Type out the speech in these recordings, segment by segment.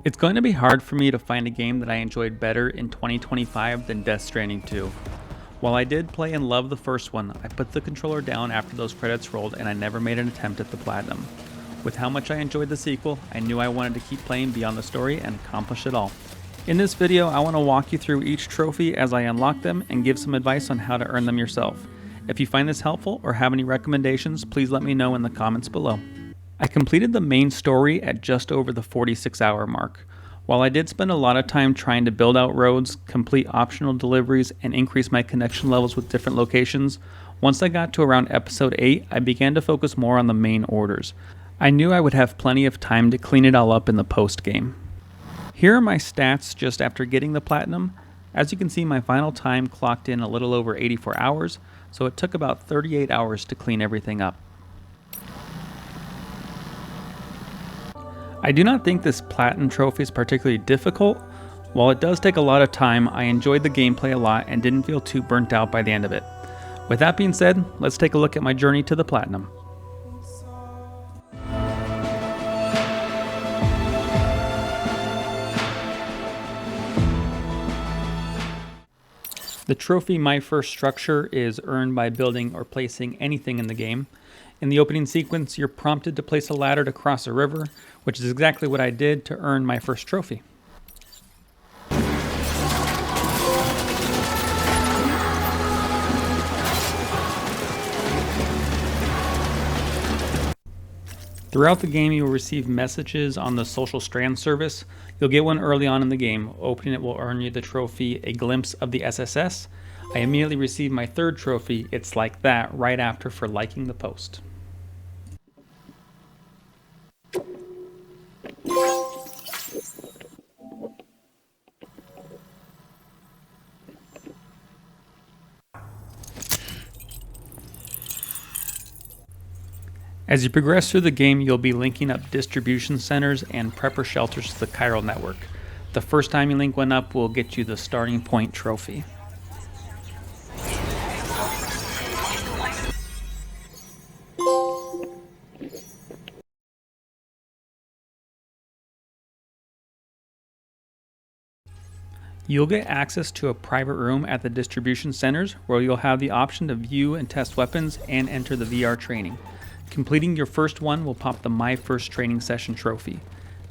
It's going to be hard for me to find a game that I enjoyed better in 2025 than Death Stranding 2. While I did play and love the first one, I put the controller down after those credits rolled and I never made an attempt at the platinum. With how much I enjoyed the sequel, I knew I wanted to keep playing beyond the story and accomplish it all. In this video, I want to walk you through each trophy as I unlock them and give some advice on how to earn them yourself. If you find this helpful or have any recommendations, please let me know in the comments below. I completed the main story at just over the 46-hour mark. While I did spend a lot of time trying to build out roads, complete optional deliveries, and increase my connection levels with different locations, once I got to around episode 8, I began to focus more on the main orders. I knew I would have plenty of time to clean it all up in the post-game. Here are my stats just after getting the platinum. As you can see, my final time clocked in a little over 84 hours, so it took about 38 hours to clean everything up. I do not think this platinum trophy is particularly difficult. While it does take a lot of time, I enjoyed the gameplay a lot and didn't feel too burnt out by the end of it. With that being said, let's take a look at my journey to the platinum. The trophy My First Structure is earned by building or placing anything in the game. In the opening sequence, you're prompted to place a ladder to cross a river, which is exactly what I did to earn my first trophy. Throughout the game, you will receive messages on the Social Strand service. You'll get one early on in the game. Opening it will earn you the trophy, A Glimpse of the SSS. I immediately received my third trophy, It's Like That, right after for liking the post. As you progress through the game, you'll be linking up distribution centers and prepper shelters to the chiral network. The first time you link one up will get you the starting point trophy. You'll get access to a private room at the distribution centers where you'll have the option to view and test weapons and enter the VR training. Completing your first one will pop the My First Training Session trophy.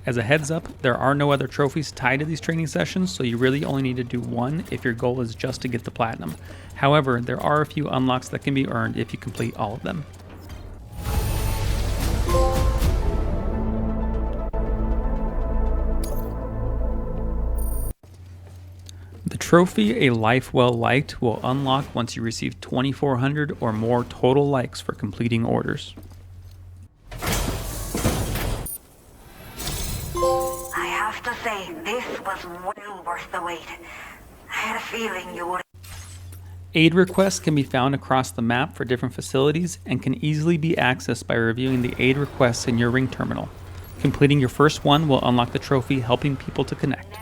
As a heads up, there are no other trophies tied to these training sessions, so you really only need to do one if your goal is just to get the platinum. However, there are a few unlocks that can be earned if you complete all of them. The trophy, A Life Well Liked, will unlock once you receive 2,400 or more total likes for completing orders. I have to say, this was well worth the wait. I had a feeling you would. Aid requests can be found across the map for different facilities and can easily be accessed by reviewing the aid requests in your ring terminal. Completing your first one will unlock the trophy, Helping People to Connect.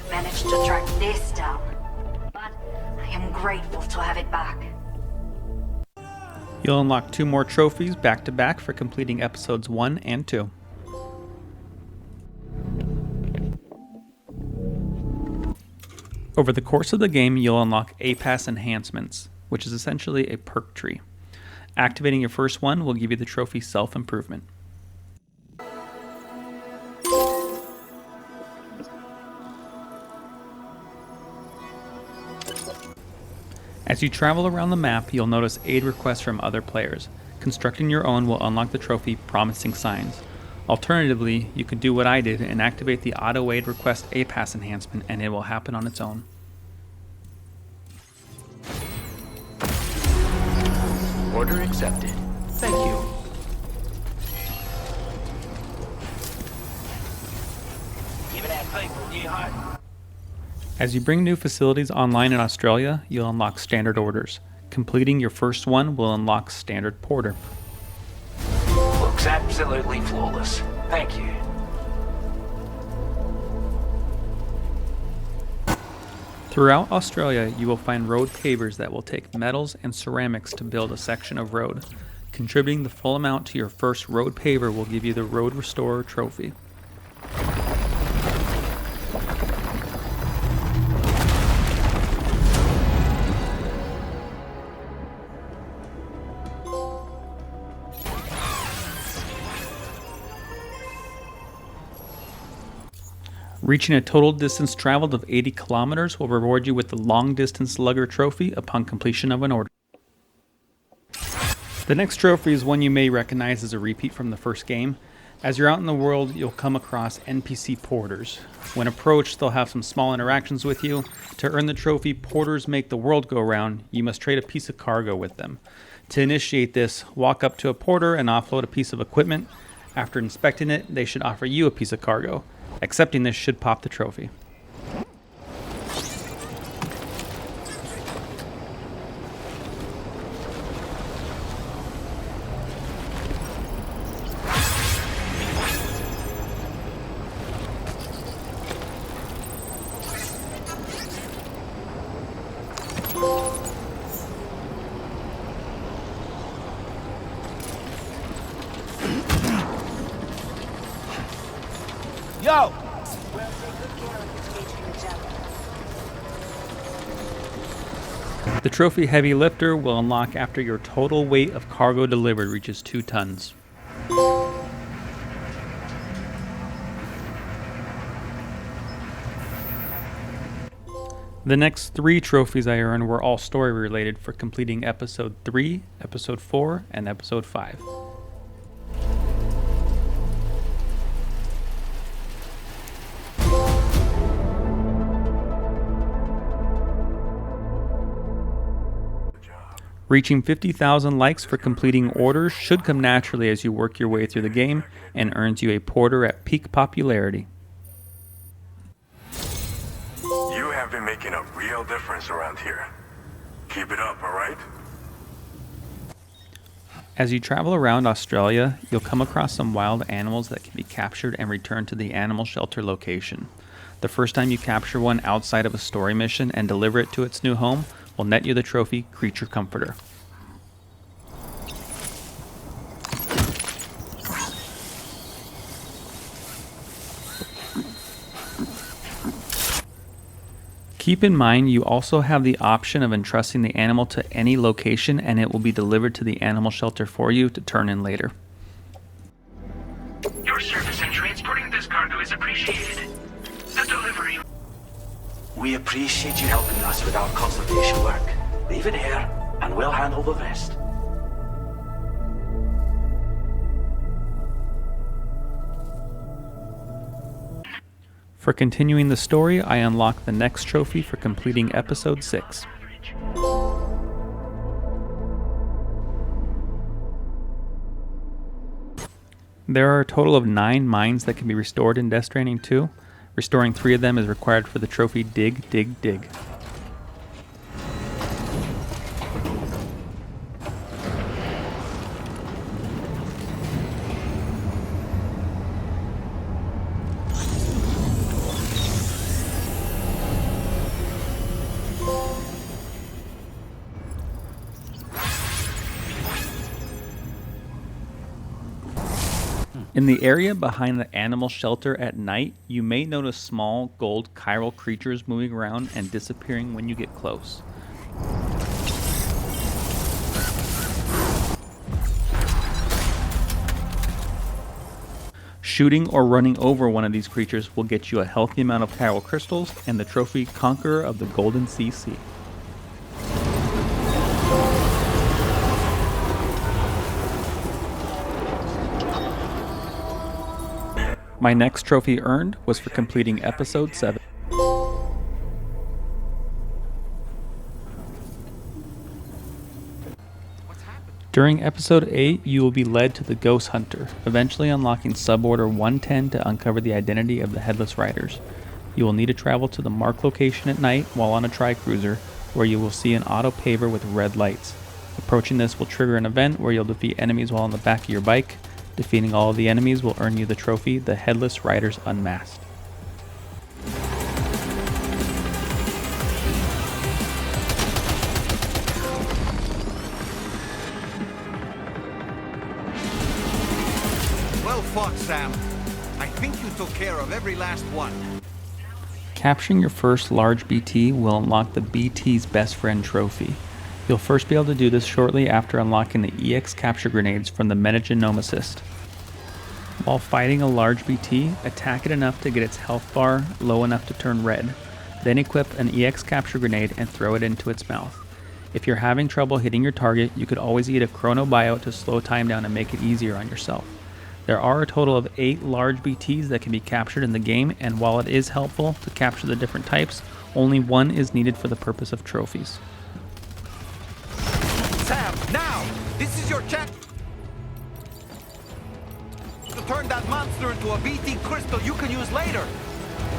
Managed to track this down, but I am grateful to have it back. You'll unlock 2 more trophies back to back for completing episodes 1 and 2. Over the course of the game, you'll unlock A-Pass enhancements, which is essentially a perk tree. Activating your first one will give you the trophy Self-Improvement. As you travel around the map, you'll notice aid requests from other players. Constructing your own will unlock the trophy Promising Signs. Alternatively, you can do what I did and activate the Auto Aid Request A-Pass enhancement, and it will happen on its own. Order accepted. Thank you. Give me that paper, you hot. As you bring new facilities online in Australia, you'll unlock standard orders. Completing your first one will unlock Standard Porter. Looks absolutely flawless. Thank you. Throughout Australia, you will find road pavers that will take metals and ceramics to build a section of road. Contributing the full amount to your first road paver will give you the Road Restorer trophy. Reaching a total distance traveled of 80 kilometers will reward you with the long distance Lugger trophy upon completion of an order. The next trophy is one you may recognize as a repeat from the first game. As you're out in the world, you'll come across NPC porters. When approached, they'll have some small interactions with you. To earn the trophy, Porters Make the World Go Round, you must trade a piece of cargo with them. To initiate this, walk up to a porter and offload a piece of equipment. After inspecting it, they should offer you a piece of cargo. Accepting this should pop the trophy. Yo! The trophy heavy lifter will unlock after your total weight of cargo delivered reaches 2 tons. The next 3 trophies I earned were all story related for completing episode 3, episode 4, and episode 5. Reaching 50,000 likes for completing orders should come naturally as you work your way through the game and earns you a porter at peak popularity. You have been making a real difference around here. Keep it up, alright? As you travel around Australia, you'll come across some wild animals that can be captured and returned to the animal shelter location. The first time you capture one outside of a story mission and deliver it to its new home will net you the trophy Creature Comforter. Keep in mind you also have the option of entrusting the animal to any location and it will be delivered to the animal shelter for you to turn in later. Your service in transporting this cargo is appreciated. The delivery... We appreciate you helping us with our conservation work. Leave it here, and we'll handle the rest. For continuing the story, I unlock the next trophy for completing episode 6. There are a total of 9 mines that can be restored in Death Stranding 2. Restoring 3 of them is required for the trophy Dig, Dig, Dig. In the area behind the animal shelter at night, you may notice small gold chiral creatures moving around and disappearing when you get close. Shooting or running over one of these creatures will get you a healthy amount of chiral crystals and the trophy Conqueror of the Golden CC. My next trophy earned was for completing episode 7. During episode 8, you will be led to the Ghost Hunter, eventually unlocking suborder 110 to uncover the identity of the Headless Riders. You will need to travel to the marked location at night while on a tri-cruiser, where you will see an auto paver with red lights. Approaching this will trigger an event where you'll defeat enemies while on the back of your bike. Defeating all of the enemies will earn you the trophy, the Headless Riders Unmasked. Well fought, Sam. I think you took care of every last one. Capturing your first large BT will unlock the BT's Best Friend trophy. You'll first be able to do this shortly after unlocking the EX capture grenades from the Metagenomicist. While fighting a large BT, attack it enough to get its health bar low enough to turn red. Then equip an EX capture grenade and throw it into its mouth. If you're having trouble hitting your target, you could always eat a chrono buyout to slow time down and make it easier on yourself. There are a total of 8 large BTs that can be captured in the game, and while it is helpful to capture the different types, only one is needed for the purpose of trophies. Sam, now! This is your chance to turn that monster into a BT crystal you can use later.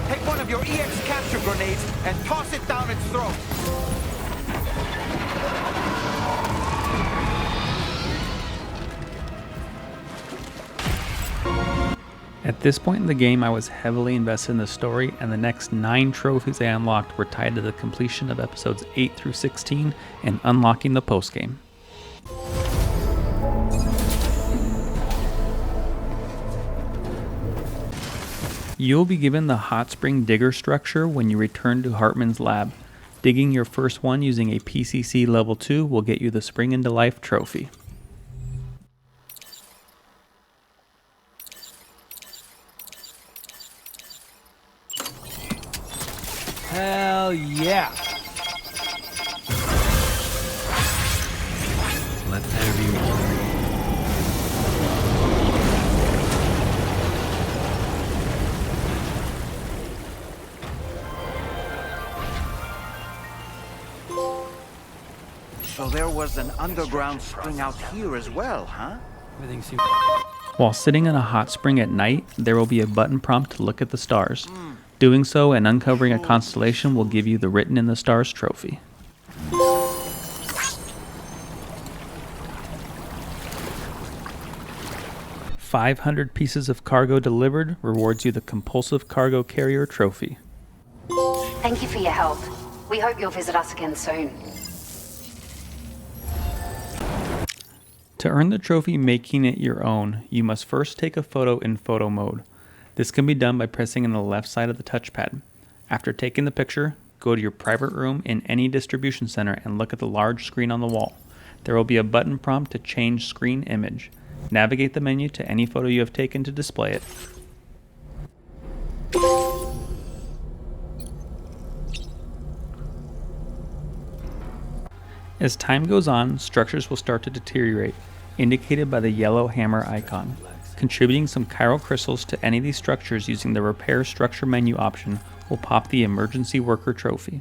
Take one of your EX capture grenades and toss it down its throat. At this point in the game, I was heavily invested in the story, and the next 9 trophies I unlocked were tied to the completion of episodes 8 through 16 and unlocking the postgame. You'll be given the Hot Spring Digger structure when you return to Hartman's lab. Digging your first one using a PCC level 2 will get you the Spring into Life trophy. Hell yeah! Let there be one. So there was an underground spring out here as well, huh? Everything seems... While sitting in a hot spring at night, there will be a button prompt to look at the stars. Doing so and uncovering a constellation will give you the Written in the Stars trophy. "500 pieces of cargo delivered" rewards you the Compulsive Cargo Carrier trophy. Thank you for your help. We hope you'll visit us again soon. To earn the trophy making it your own, you must first take a photo in photo mode. This can be done by pressing on the left side of the touchpad. After taking the picture, go to your private room in any distribution center and look at the large screen on the wall. There will be a button prompt to change screen image. Navigate the menu to any photo you have taken to display it. As time goes on, structures will start to deteriorate, indicated by the yellow hammer icon. Contributing some chiral crystals to any of these structures using the Repair Structure menu option will pop the Emergency Worker trophy.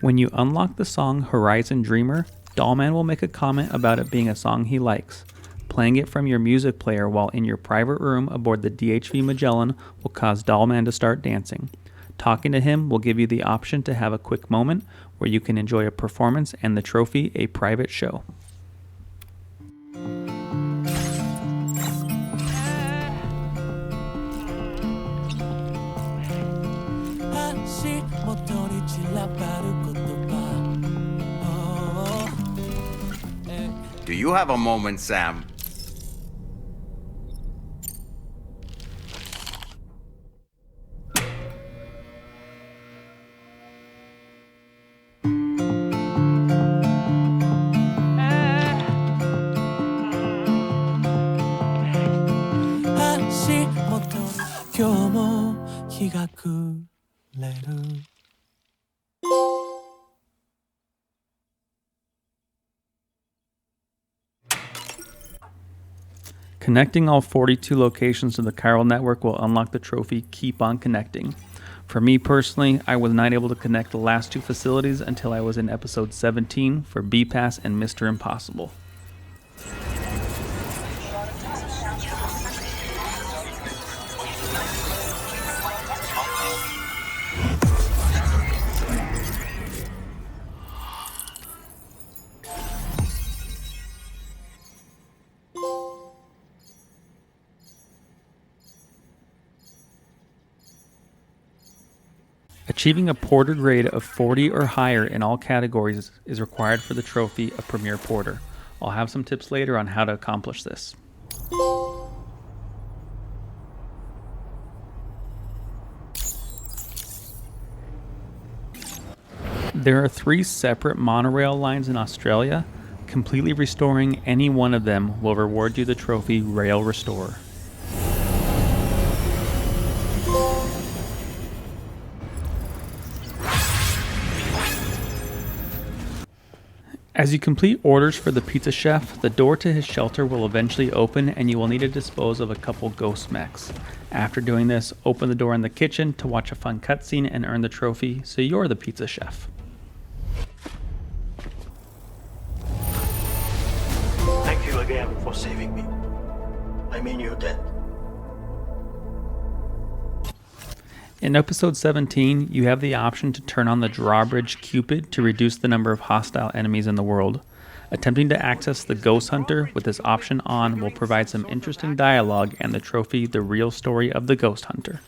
When you unlock the song Horizon Dreamer, Dollman will make a comment about it being a song he likes. Playing it from your music player while in your private room aboard the DHV Magellan will cause Dollman to start dancing. Talking to him will give you the option to have a quick moment where you can enjoy a performance and the trophy a private show. Do you have a moment, Sam? Connecting all 42 locations to the chiral network will unlock the trophy Keep on Connecting. For me personally, I was not able to connect the last 2 facilities until I was in episode 17 for B-Pass and Mr. Impossible. Achieving a porter grade of 40 or higher in all categories is required for the trophy of Premier Porter. I'll have some tips later on how to accomplish this. There are 3 separate monorail lines in Australia. Completely restoring any one of them will reward you the trophy Rail Restore. As you complete orders for the pizza chef, the door to his shelter will eventually open and you will need to dispose of a couple ghost mechs. After doing this, open the door in the kitchen to watch a fun cutscene and earn the trophy so you're the pizza chef. Thank you again for saving me. I mean you did. In episode 17, you have the option to turn on the drawbridge Cupid to reduce the number of hostile enemies in the world. Attempting to access the Ghost Hunter with this option on will provide some interesting dialogue and the trophy The Real Story of the Ghost Hunter.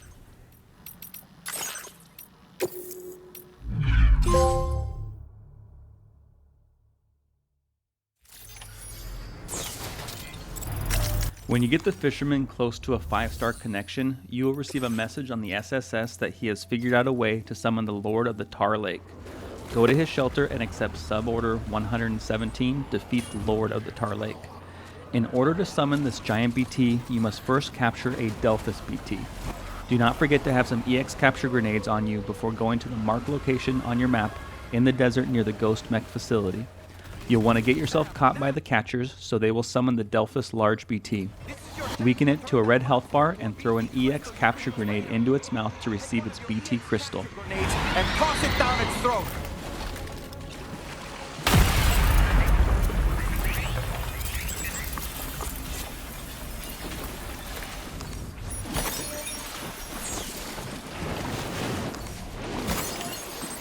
When you get the fisherman close to a 5-star connection, you will receive a message on the SSS that he has figured out a way to summon the Lord of the Tar Lake. Go to his shelter and accept suborder 117, defeat the Lord of the Tar Lake. In order to summon this giant BT, you must first capture a Delphus BT. Do not forget to have some EX capture grenades on you before going to the marked location on your map in the desert near the Ghost Mech facility. You'll want to get yourself caught by the catchers so they will summon the Delphus large BT. Weaken it to a red health bar and throw an EX capture grenade into its mouth to receive its BT crystal. And toss it down its throat.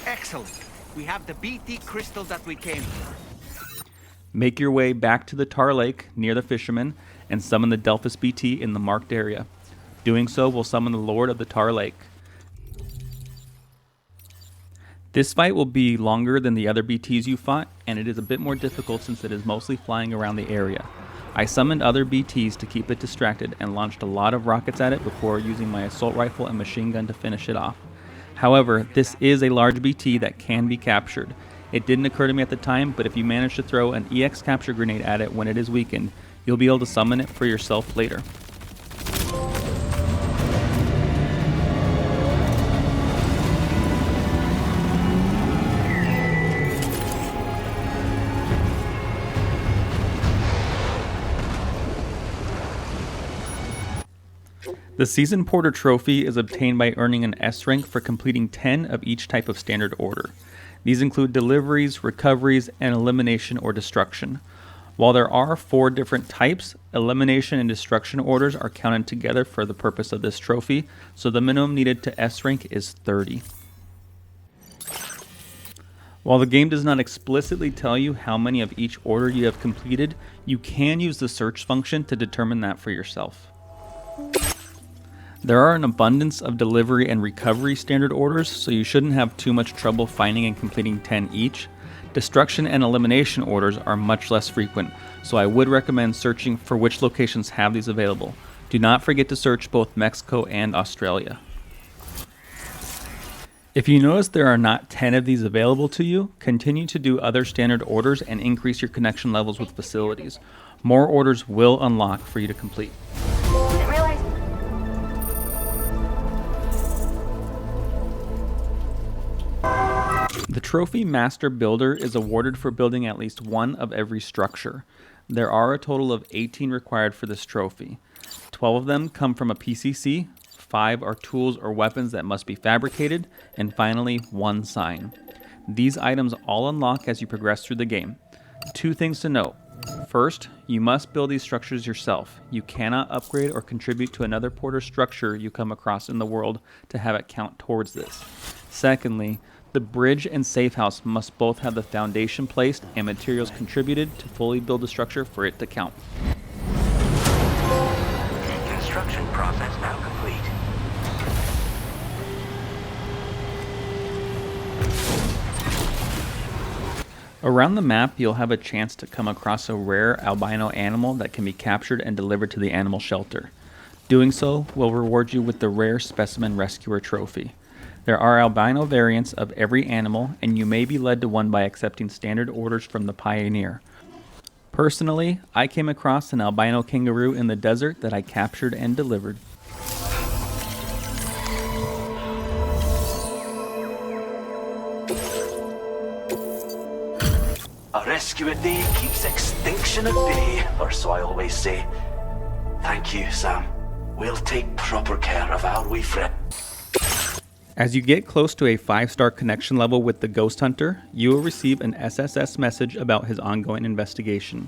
Excellent. We have the BT crystal that we came for. Make your way back to the Tar Lake near the fisherman and summon the Delphus BT in the marked area. Doing so will summon the Lord of the Tar Lake. This fight will be longer than the other BTs you fought, and it is a bit more difficult since it is mostly flying around the area. I summoned other BTs to keep it distracted and launched a lot of rockets at it before using my assault rifle and machine gun to finish it off. However, this is a large BT that can be captured. It didn't occur to me at the time, but if you manage to throw an EX capture grenade at it when it is weakened, you'll be able to summon it for yourself later. The Season Porter trophy is obtained by earning an S rank for completing 10 of each type of standard order. These include deliveries, recoveries, and elimination or destruction. While there are 4 different types, elimination and destruction orders are counted together for the purpose of this trophy, so the minimum needed to S rank is 30. While the game does not explicitly tell you how many of each order you have completed, you can use the search function to determine that for yourself. There are an abundance of delivery and recovery standard orders, so you shouldn't have too much trouble finding and completing 10 each. Destruction and elimination orders are much less frequent, so I would recommend searching for which locations have these available. Do not forget to search both Mexico and Australia. If you notice there are not 10 of these available to you, continue to do other standard orders and increase your connection levels with facilities. More orders will unlock for you to complete. The Trophy Master Builder is awarded for building at least one of every structure. There are a total of 18 required for this trophy. 12 of them come from a PCC, 5 are tools or weapons that must be fabricated, and finally 1 sign. These items all unlock as you progress through the game. 2 things to note. First, you must build these structures yourself. You cannot upgrade or contribute to another porter structure you come across in the world to have it count towards this. Secondly, the bridge and safe house must both have the foundation placed and materials contributed to fully build the structure for it to count. Construction process now complete. Around the map, you'll have a chance to come across a rare albino animal that can be captured and delivered to the animal shelter. Doing so will reward you with the rare Specimen Rescuer trophy. There are albino variants of every animal, and you may be led to one by accepting standard orders from the Pioneer. Personally, I came across an albino kangaroo in the desert that I captured and delivered. A rescue a day keeps extinction at bay, or so I always say. Thank you, Sam. We'll take proper care of our wee friend. As you get close to a 5-star connection level with the Ghost Hunter, you will receive an SSS message about his ongoing investigation.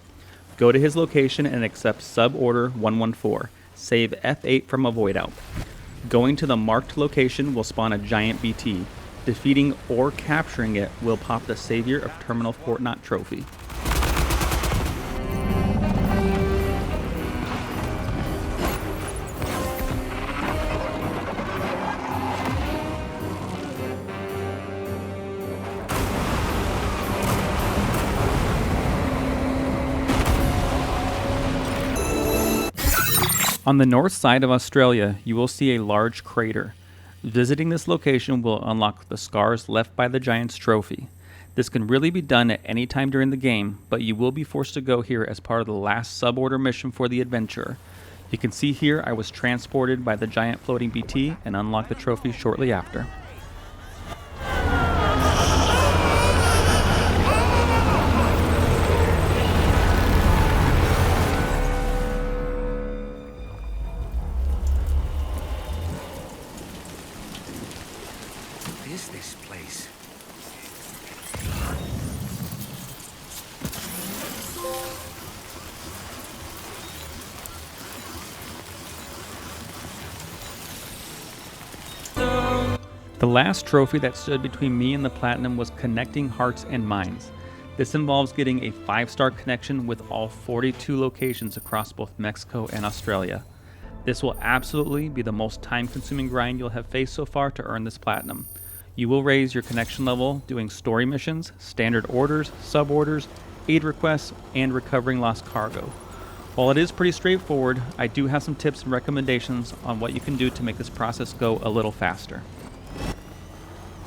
Go to his location and accept Suborder 114. Save F8 from a void out. Going to the marked location will spawn a giant BT. Defeating or capturing it will pop the Savior of Terminal Fort Knot trophy. On the north side of Australia, you will see a large crater. Visiting this location will unlock the scars left by the Giant's trophy. This can really be done at any time during the game, but you will be forced to go here as part of the last suborder mission for the adventurer. You can see here I was transported by the Giant floating BT and unlocked the trophy shortly after. What is this place? The last trophy that stood between me and the Platinum was connecting hearts and minds. This involves getting a 5-star connection with all 42 locations across both Mexico and Australia. This will absolutely be the most time-consuming grind you'll have faced so far to earn this Platinum. You will raise your connection level doing story missions, standard orders, sub-orders, aid requests, and recovering lost cargo. While it is pretty straightforward, I do have some tips and recommendations on what you can do to make this process go a little faster.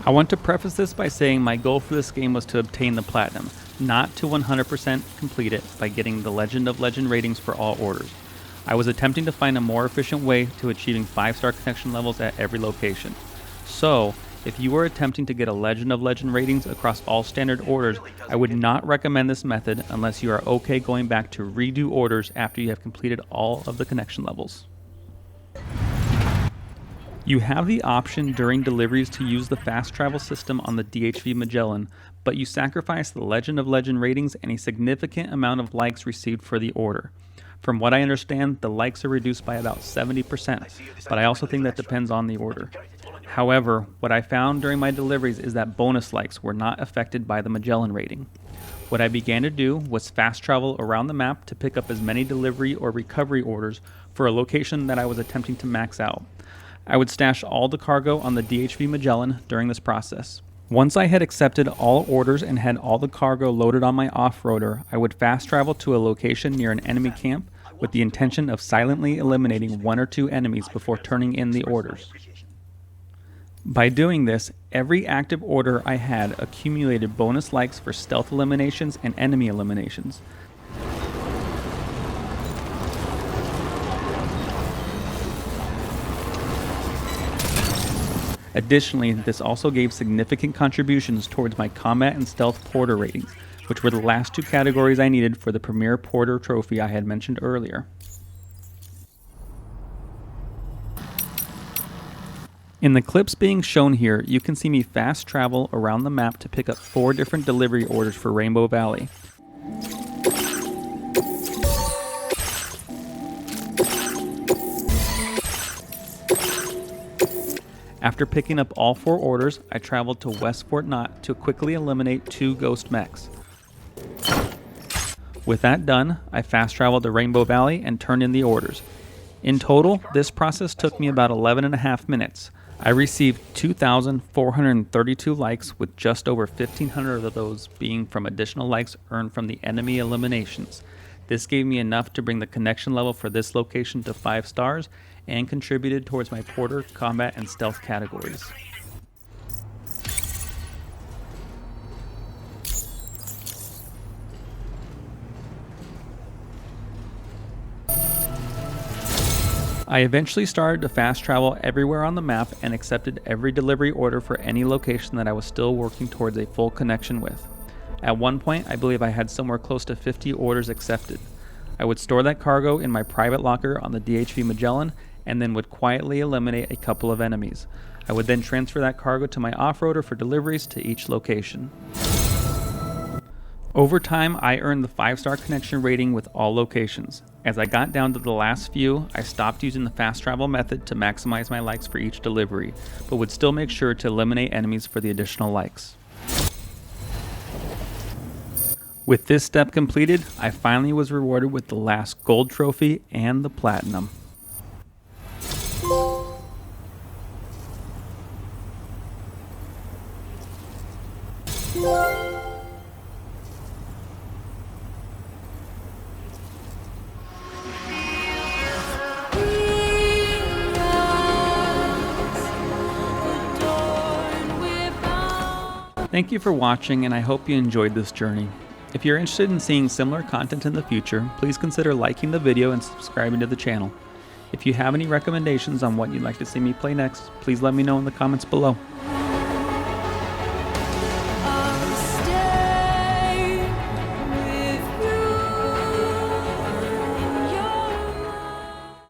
I want to preface this by saying my goal for this game was to obtain the Platinum, not to 100% complete it by getting the Legend of Legend ratings for all orders. I was attempting to find a more efficient way to achieving 5-star connection levels at every location. So, if you are attempting to get a Legend of Legend ratings across all standard orders, I would not recommend this method unless you are okay going back to redo orders after you have completed all of the connection levels. You have the option during deliveries to use the fast travel system on the DHV Magellan, but you sacrifice the Legend of Legend ratings and a significant amount of likes received for the order. From what I understand, the likes are reduced by about 70%, but I also think that depends on the order. However, what I found during my deliveries is that bonus likes were not affected by the Magellan rating. What I began to do was fast travel around the map to pick up as many delivery or recovery orders for a location that I was attempting to max out. I would stash all the cargo on the DHV Magellan during this process. Once I had accepted all orders and had all the cargo loaded on my off-roader, I would fast travel to a location near an enemy camp with the intention of silently eliminating 1 or 2 enemies before turning in the orders. By doing this, every active order I had accumulated bonus likes for stealth eliminations and enemy eliminations. Additionally, this also gave significant contributions towards my combat and stealth porter ratings, which were the last 2 categories I needed for the Premier Porter trophy I had mentioned earlier. In the clips being shown here, you can see me fast travel around the map to pick up 4 different delivery orders for Rainbow Valley. After picking up all 4 orders, I traveled to West Fort Knot to quickly eliminate 2 ghost mechs. With that done, I fast traveled to Rainbow Valley and turned in the orders. In total, this process took me about 11.5 minutes. I received 2,432 likes, with just over 1,500 of those being from additional likes earned from the enemy eliminations. This gave me enough to bring the connection level for this location to 5 stars and contributed towards my porter, combat, and stealth categories. I eventually started to fast travel everywhere on the map and accepted every delivery order for any location that I was still working towards a full connection with. At one point, I believe I had somewhere close to 50 orders accepted. I would store that cargo in my private locker on the DHV Magellan and then would quietly eliminate a couple of enemies. I would then transfer that cargo to my off-roader for deliveries to each location. Over time, I earned the 5-star connection rating with all locations. As I got down to the last few, I stopped using the fast travel method to maximize my likes for each delivery, but would still make sure to eliminate enemies for the additional likes. With this step completed, I finally was rewarded with the last gold trophy and the platinum. Thank you for watching, and I hope you enjoyed this journey. If you're interested in seeing similar content in the future, please consider liking the video and subscribing to the channel. If you have any recommendations on what you'd like to see me play next, please let me know in the comments below.